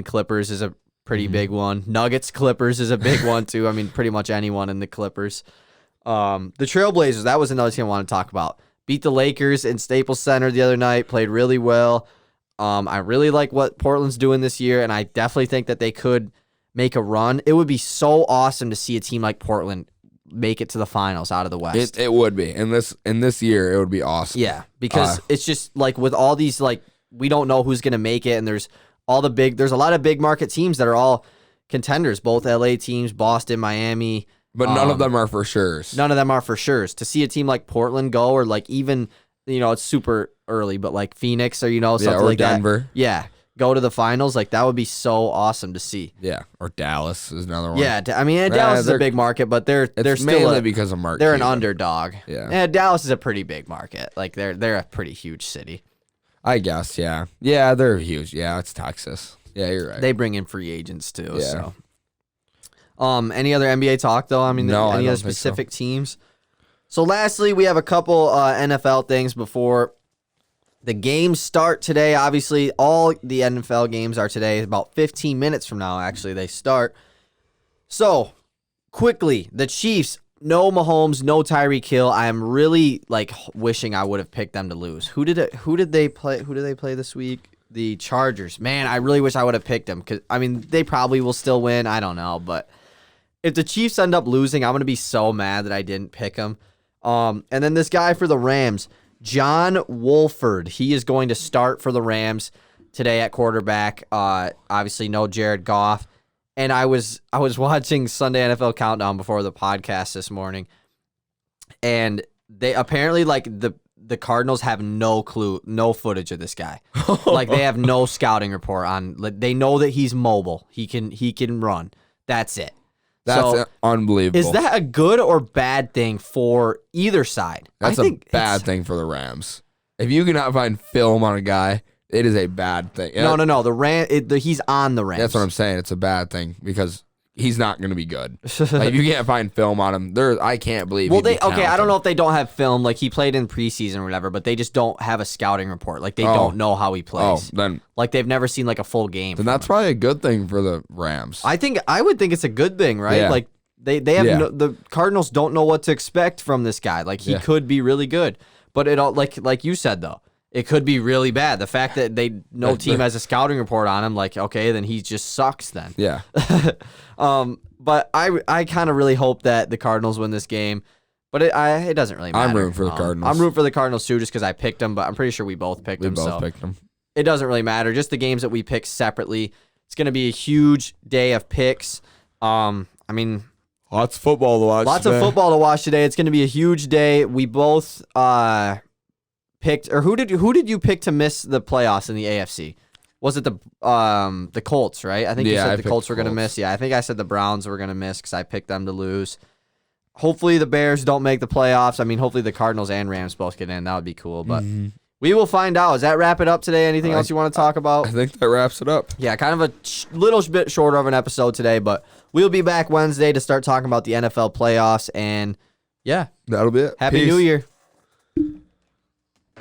Clippers is a pretty big one. Nuggets Clippers is a big one too. I mean, pretty much anyone in the Clippers. The Trailblazers, that was another team I want to talk about. Beat the Lakers in Staples Center the other night, played really well. I really like what Portland's doing this year, and I definitely think that they could make a run. It would be so awesome to see a team like Portland make it to the finals out of the West. It would be. In this year, it would be awesome. Yeah, because it's just like with all these, like, we don't know who's going to make it, and there's a lot of big market teams that are all contenders, both LA teams, Boston, Miami. But none of them are for sures. None of them are for sures. To see a team like Portland go, or like even, it's super early, but like Phoenix or, something or like Denver. That. Yeah. Go to the finals. Like that would be so awesome to see. Yeah. Or Dallas is another one. Yeah. I mean, Dallas is a big market, but they're still mainly because of market. They're an underdog. Yeah. Dallas is a pretty big market. Like they're a pretty huge city. I guess. Yeah. Yeah. They're huge. Yeah. It's Texas. Yeah. You're right. They bring in free agents too. Yeah. So. Any other NBA talk though? I mean, no, any other specific teams? So lastly, we have a couple NFL things before the games start today. Obviously, all the NFL games are today. About 15 minutes from now, actually, they start. So quickly, the Chiefs, no Mahomes, no Tyreek Hill. I am really wishing I would have picked them to lose. Who did they play? Who did they play this week? The Chargers. Man, I really wish I would have picked them because I mean they probably will still win. I don't know, but if the Chiefs end up losing, I'm going to be so mad that I didn't pick them. And then this guy for the Rams, John Wolford, he is going to start for the Rams today at quarterback. Obviously, no Jared Goff. And I was watching Sunday NFL Countdown before the podcast this morning, and they apparently the Cardinals have no clue, no footage of this guy. They have no scouting report on. They know that he's mobile. He can run. That's it. That's unbelievable. Is that a good or bad thing for either side? That's a bad thing for the Rams. If you cannot find film on a guy, it is a bad thing. No. He's on the Rams. That's what I'm saying. It's a bad thing because he's not going to be good. If you can't find film on him, I can't believe. Well, I don't know if they don't have film. Like he played in preseason or whatever, but they just don't have a scouting report. Like they don't know how he plays. Then they've never seen a full game. Then that's probably a good thing for the Rams. I would think it's a good thing, right? Yeah. Like They have the Cardinals don't know what to expect from this guy. Like he could be really good, but it all like you said though, it could be really bad. The fact that no team has a scouting report on him, like okay, then he just sucks then. Yeah. But I kind of really hope that the Cardinals win this game. But it doesn't really matter. I'm rooting for the Cardinals. I'm rooting for the Cardinals too, just because I picked them. But I'm pretty sure we both picked them. We both picked them. It doesn't really matter. Just the games that we pick separately. It's going to be a huge day of picks. I mean, lots of football to watch. Lots of football to watch today. It's going to be a huge day. We both picked, or who did you pick to miss the playoffs in the AFC? Was it the Colts, right? I think you said the Colts were going to miss. Yeah, I think I said the Browns were going to miss because I picked them to lose. Hopefully the Bears don't make the playoffs. I mean, hopefully the Cardinals and Rams both get in. That would be cool. But we will find out. Does that wrap it up today? Anything else you want to talk about? I think that wraps it up. Yeah, kind of a little bit shorter of an episode today, but we'll be back Wednesday to start talking about the NFL playoffs. And yeah, that'll be it. Happy New Year.